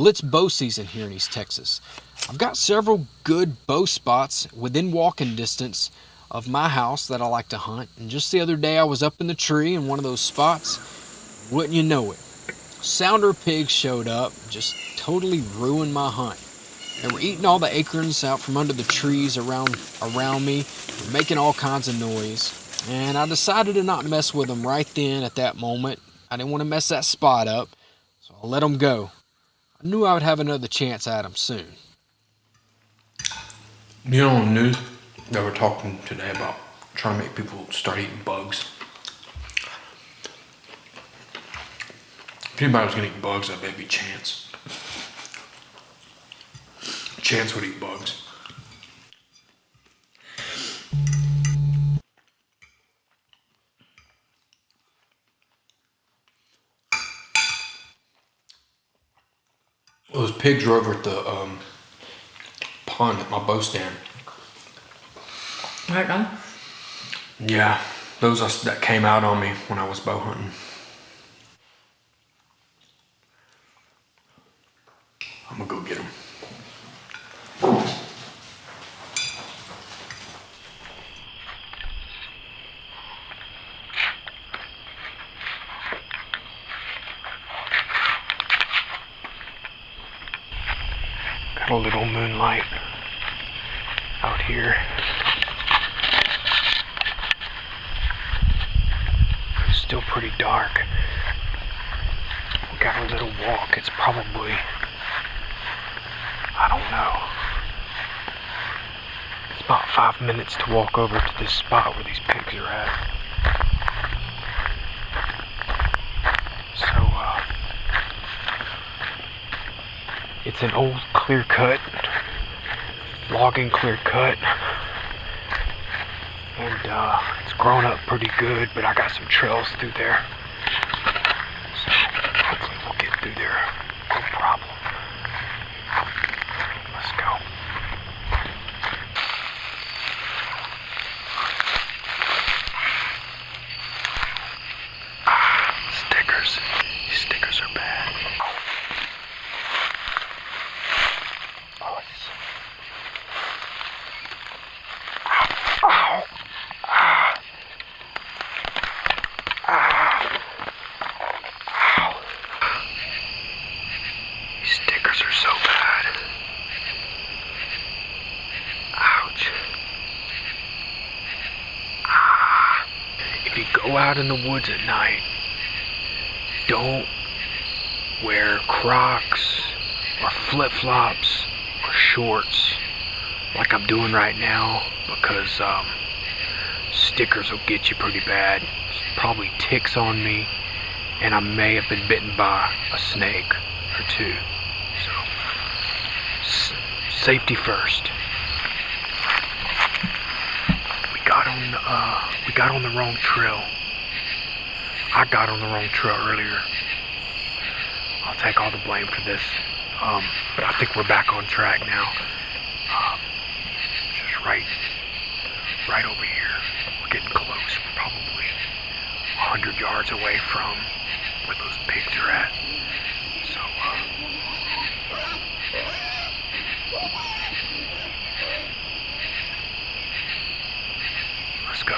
Well, it's bow season here in East Texas. I've got several good bow spots within walking distance of my house that I like to hunt. And just the other day I was up in the tree in one of those spots. Wouldn't you know it, sounder pigs showed up, just totally ruined my hunt. They were eating all the acorns out from under the trees around me, making all kinds of noise. And I decided to not mess with them right then at that moment. I didn't want to mess that spot up, so I let them go. I knew I would have another chance at them soon. You know, on the news, they were talking today about trying to make people start eating bugs. If anybody was going to eat bugs, I'd bet it'd be Chance. Chance would eat bugs. Those pigs were over at the pond at my bow stand. Right on? Yeah, those that came out on me when I was bow hunting. I'm gonna go get them. Got a little moonlight out here. It's still pretty dark. We got a little walk. It's probably, I don't know. It's about 5 minutes to walk over to this spot where these pigs are at. So, it's an old clear cut, logging clear cut, and it's grown up pretty good, but I got some trails through there, so hopefully we'll get through there, no problem. Let's go. Stickers. These stickers are bad. Oh, ow. Ah. Ah. Ow. These stickers are so bad. Ouch. Ah. If you go out in the woods at night, don't wear Crocs or flip-flops or shorts like I'm doing right now, because stickers will get you pretty bad. There's probably ticks on me, and I may have been bitten by a snake or two. So, safety first. We got on the wrong trail. I got on the wrong trail earlier. I'll take all the blame for this. But I think we're back on track now. Just right over here. We're getting close. We're probably 100 yards away from where those pigs are at. So, let's go.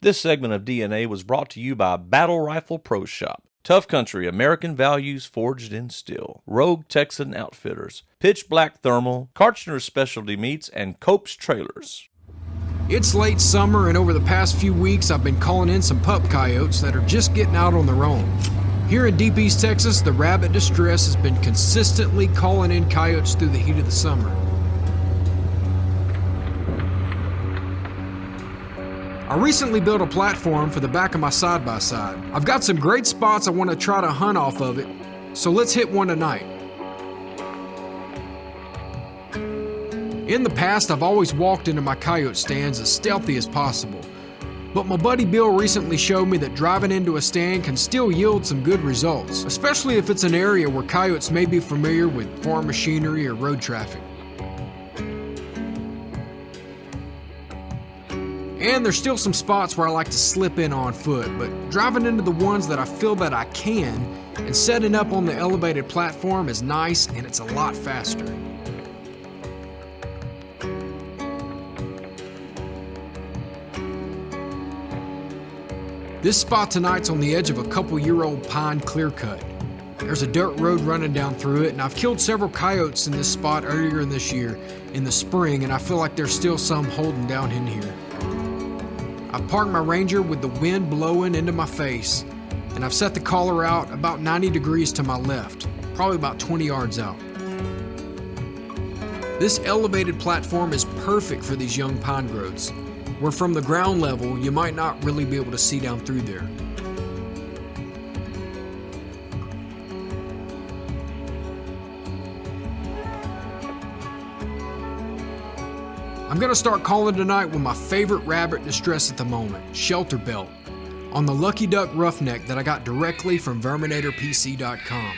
This segment of DNA was brought to you by Battle Rifle Pro Shop, Tough Country, American Values Forged in Steel, Rogue Texan Outfitters, Pitch Black Thermal, Karchner's Specialty Meats, and Cope's Trailers. It's late summer, and over the past few weeks I've been calling in some pup coyotes that are just getting out on their own. Here in deep East Texas, the rabbit distress has been consistently calling in coyotes through the heat of the summer. I recently built a platform for the back of my side-by-side. I've got some great spots I want to try to hunt off of it, so let's hit one tonight. In the past, I've always walked into my coyote stands as stealthy as possible, but my buddy Bill recently showed me that driving into a stand can still yield some good results, especially if it's an area where coyotes may be familiar with farm machinery or road traffic. And there's still some spots where I like to slip in on foot, but driving into the ones that I feel that I can and setting up on the elevated platform is nice, and it's a lot faster. This spot tonight's on the edge of a couple-year-old pine clear cut. There's a dirt road running down through it, and I've killed several coyotes in this spot earlier in this year, in the spring, and I feel like there's still some holding down in here. I've parked my Ranger with the wind blowing into my face, and I've set the collar out about 90 degrees to my left, probably about 20 yards out. This elevated platform is perfect for these young pine growths, where from the ground level you might not really be able to see down through there. I'm gonna start calling tonight with my favorite rabbit distress at the moment, Shelter Belt, on the Lucky Duck Roughneck that I got directly from VerminatorPC.com.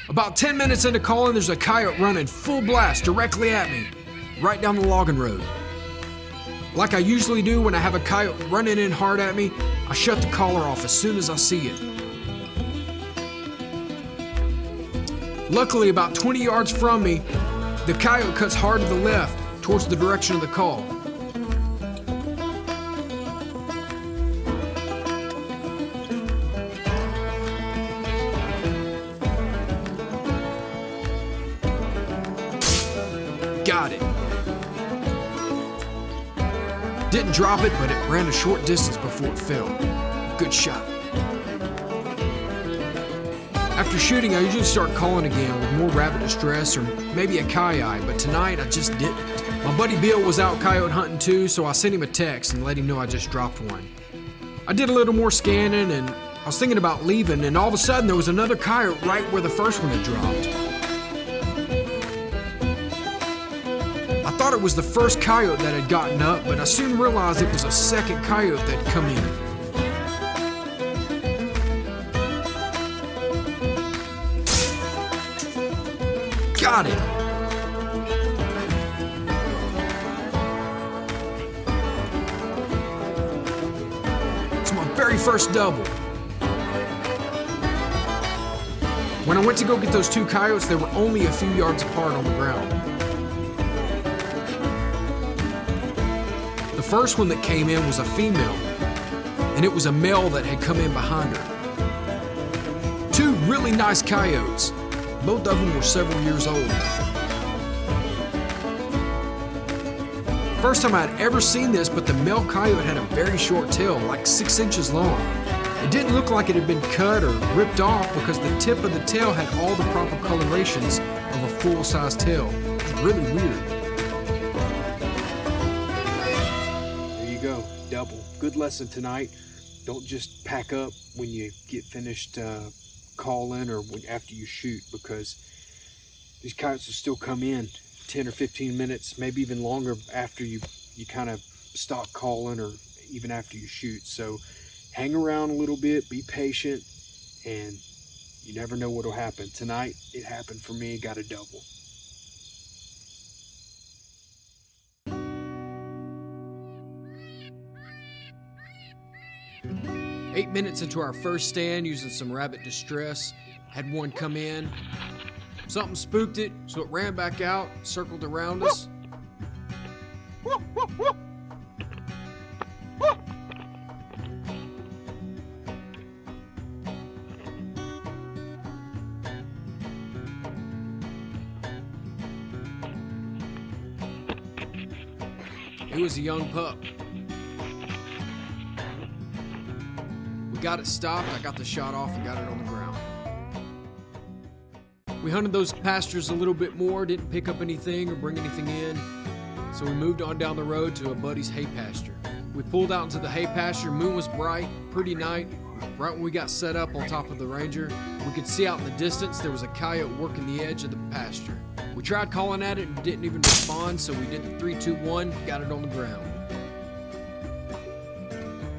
About 10 minutes into calling, there's a coyote running full blast directly at me, right down the logging road. Like I usually do when I have a coyote running in hard at me, I shut the collar off as soon as I see it. Luckily, about 20 yards from me, the coyote cuts hard to the left, towards the direction of the call. Got it. Didn't drop it, but it ran a short distance before it fell. Good shot. After shooting, I usually start calling again with more rabbit distress or maybe a coyote, but tonight I just didn't. My buddy Bill was out coyote hunting too, so I sent him a text and let him know I just dropped one. I did a little more scanning, and I was thinking about leaving, and all of a sudden there was another coyote right where the first one had dropped. I thought it was the first coyote that had gotten up, but I soon realized it was a second coyote that had come in. Got it! It's my very first double. When I went to go get those two coyotes, they were only a few yards apart on the ground. The first one that came in was a female, and it was a male that had come in behind her. Two really nice coyotes. Both of them were several years old. First time I had ever seen this, but the male coyote had a very short tail, like 6 inches long. It didn't look like it had been cut or ripped off because the tip of the tail had all the proper colorations of a full-size tail. It was really weird. There you go, double. Good lesson tonight. Don't just pack up when you get finished calling or after you shoot, because these coyotes will still come in 10 or 15 minutes, maybe even longer after you kind of stop calling or even after you shoot. So hang around a little bit, be patient, and you never know what'll happen. Tonight, it happened for me, got a double. Eight minutes into our first stand using some rabbit distress, had one come in. Something spooked it, so it ran back out, circled around us. It was a young pup. We got it stopped, I got the shot off and got it on the ground. We hunted those pastures a little bit more, didn't pick up anything or bring anything in, so we moved on down the road to a buddy's hay pasture. We pulled out into the hay pasture, moon was bright, pretty night. Right when we got set up on top of the Ranger, we could see out in the distance there was a coyote working the edge of the pasture. We tried calling at it and didn't even respond, so we did the 3-2-1, got it on the ground.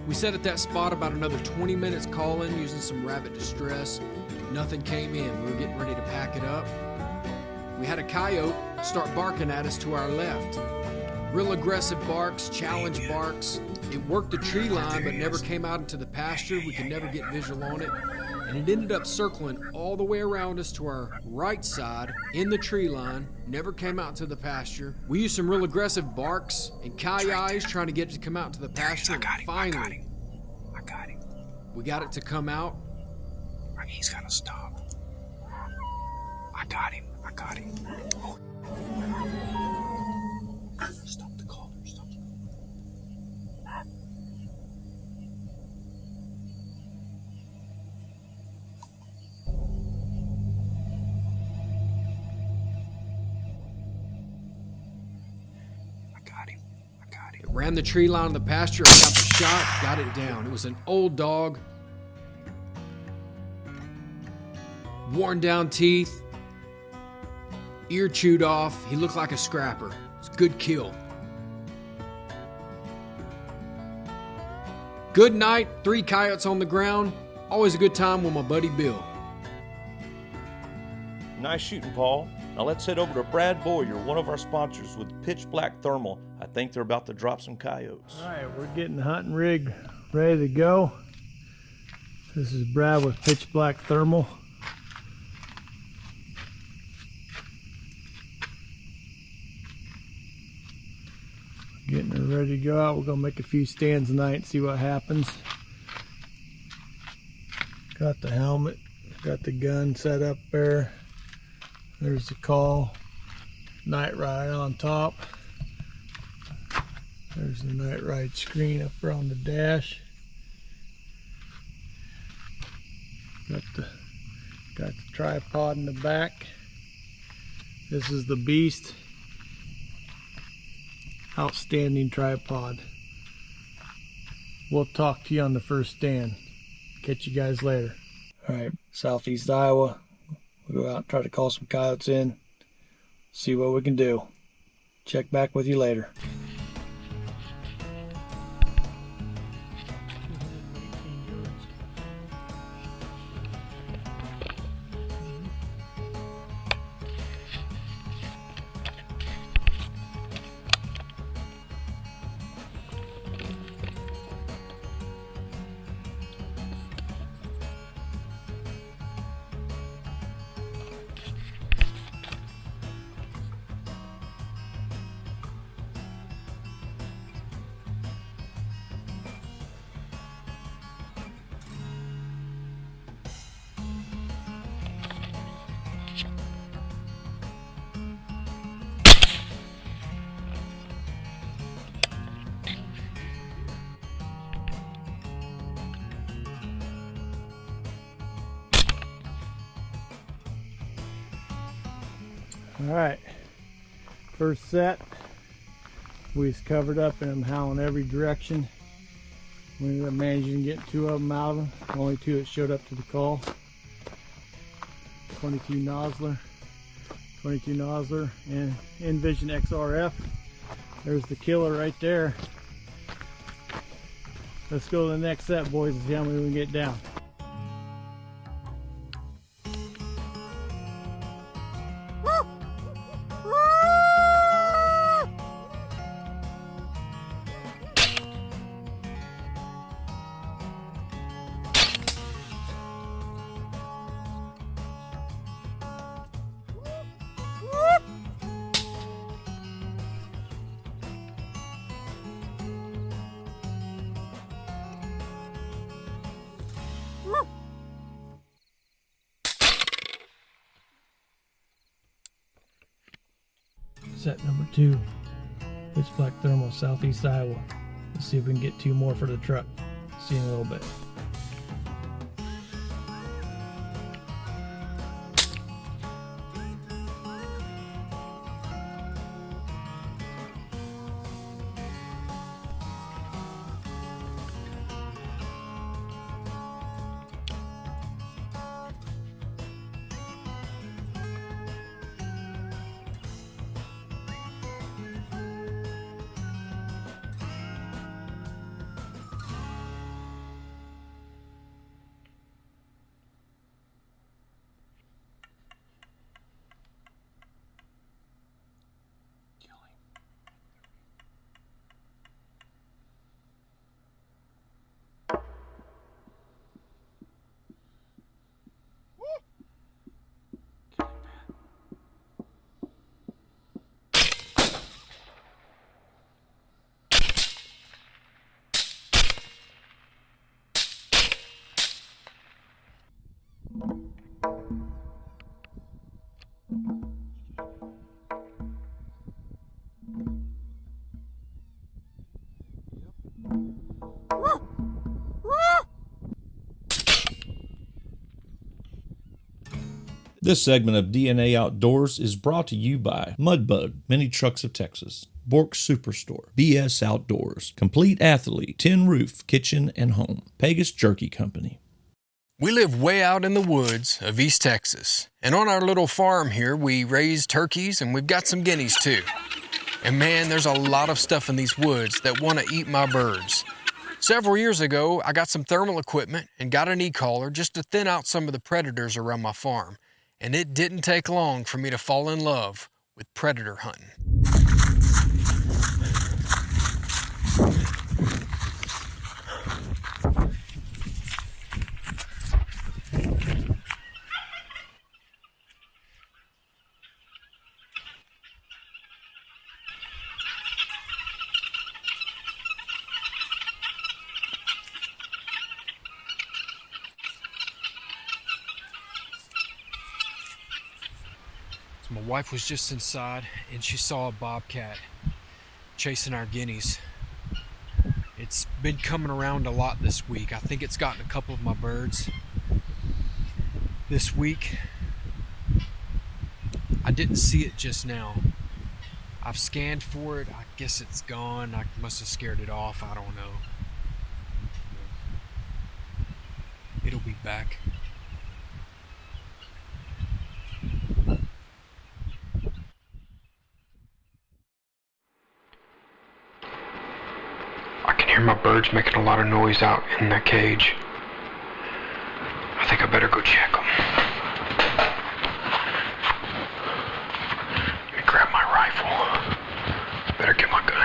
We sat at that spot about another 20 minutes calling, using some rabbit distress. Nothing came in. We were getting ready to pack it up. We had a coyote start barking at us to our left. Real aggressive barks, challenge barks. It worked the tree line but never came out into the pasture. We could never get visual on it. And it ended up circling all the way around us to our right side in the tree line. Never came out into the pasture. We used some real aggressive barks and ki-yis trying to get it to come out into the pasture. And finally, I got him. we got it to come out. He's gotta stop. I got him. Oh. Stop the caller. I got him. It ran the tree line of the pasture. I got the shot, got it down. It was an old dog. Worn down teeth, ear chewed off. He looked like a scrapper. It's a good kill. Good night, 3 coyotes on the ground. Always a good time with my buddy Bill. Nice shooting, Paul. Now let's head over to Brad Boyer, one of our sponsors with Pitch Black Thermal. I think they're about to drop some coyotes. All right, we're getting the hunting rig ready to go. This is Brad with Pitch Black Thermal. Getting her ready to go out. We're gonna make a few stands tonight and see what happens. Got the helmet, got the gun set up there. There's the call. Night ride on top. There's the night ride screen up there on the dash. Got the tripod in the back. This is the Beast. Outstanding tripod. We'll talk to you on the first stand. Catch you guys later. Alright, southeast Iowa. We'll go out and try to call some coyotes in. See what we can do. Check back with you later. Alright, first set, we was covered up and I'm howling every direction. We ended up managing to get 2 of them out of them, only 2 that showed up to the call. 22 nozzler and Envision XRF. There's the killer right there. Let's go to the next set, boys, and see how many we can get down. Set number 2. Pitch black thermal, southeast Iowa. Let's see if we can get 2 more for the truck. See you in a little bit. This segment of DNA Outdoors is brought to you by Mudbug, Mini Trucks of Texas, Bork Superstore, BS Outdoors, Complete Athlete, Tin Roof, Kitchen and Home, Pegasus Jerky Company. We live way out in the woods of East Texas, and on our little farm here, we raise turkeys and we've got some guineas too. And man, there's a lot of stuff in these woods that want to eat my birds. Several years ago, I got some thermal equipment and got an e-collar just to thin out some of the predators around my farm. And it didn't take long for me to fall in love with predator hunting. My wife was just inside and she saw a bobcat chasing our guineas. It's been coming around a lot this week. I think it's gotten a couple of my birds this week. I didn't see it just now. I've scanned for it. I guess it's gone. I must have scared it off. I don't know. It'll be back. My birds making a lot of noise out in the cage. I think I better go check them. Let me grab my rifle. Better get my gun.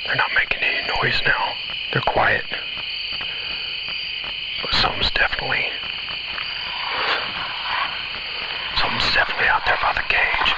They're not making any noise now. They're quiet. But something's definitely out there by the cage.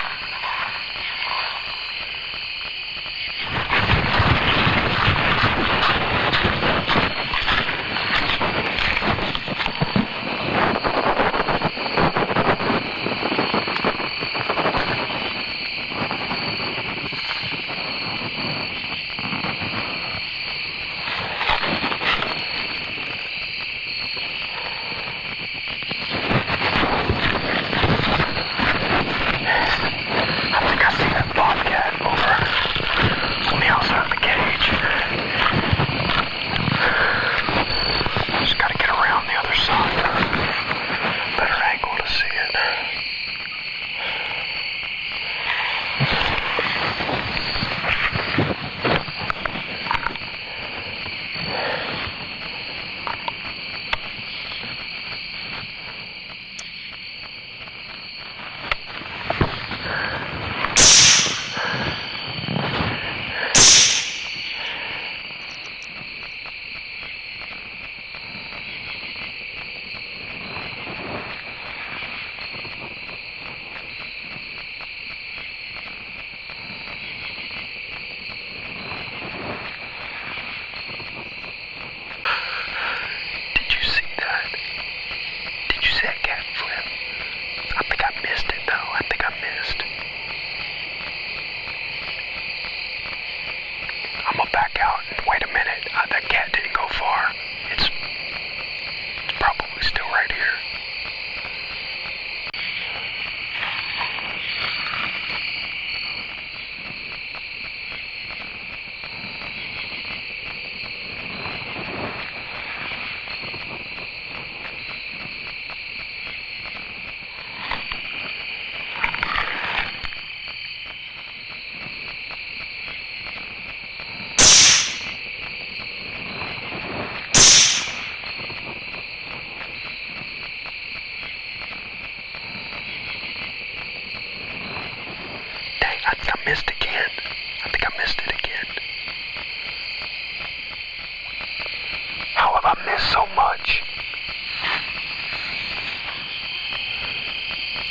miss so much.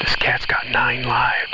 This cat's got 9 lives.